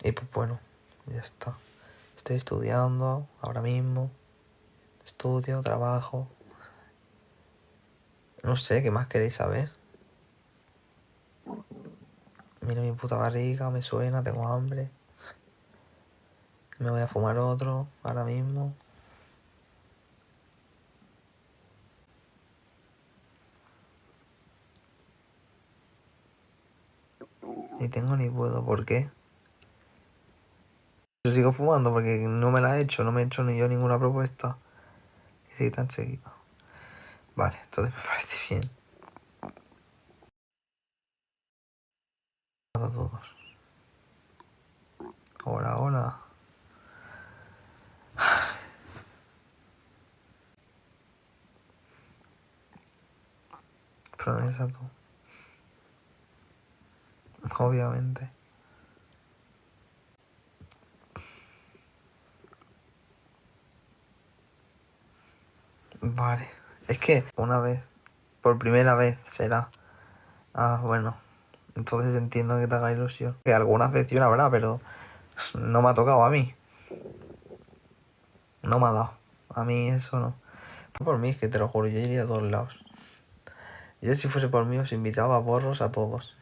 Y pues bueno, ya está. Estoy estudiando ahora mismo. Estudio, trabajo. No sé, ¿qué más queréis saber? Miro mi puta barriga, me suena, tengo hambre. Me voy a fumar otro ahora mismo. Ni tengo ni puedo, ¿por qué? Yo sigo fumando porque no me la he hecho, no me he hecho ni yo ninguna propuesta. Y sí, tan seguido. Vale, entonces me parece bien. A todos. Hola, hola. Promesa tú. Obviamente. Vale. Es que una vez, por primera vez será. Ah, bueno. Entonces entiendo que te haga ilusión. Que alguna excepción habrá, pero no me ha tocado a mí. No me ha dado. A mí eso no. Por mí es que te lo juro, yo iría a todos lados. Yo si fuese por mí os invitaba a porros a todos.